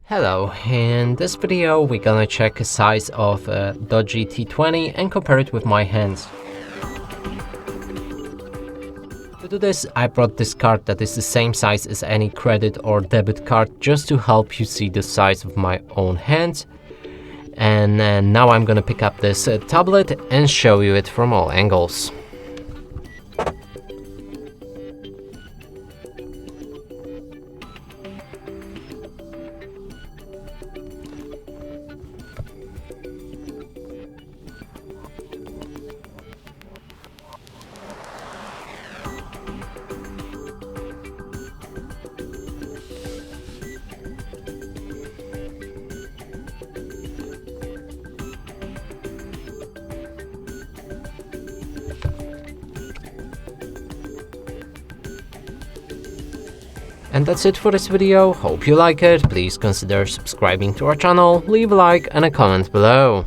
Hello, in this video we're gonna check the size of a Doogee T20 and compare it with my hands. To do this, I brought this card that is the same size as any credit or debit card just to help you see the size of my own hands. And now I'm gonna pick up this tablet and show you it from all angles. And that's it for this video. Hope you like it. Please consider subscribing to our channel, leave a like and a comment below.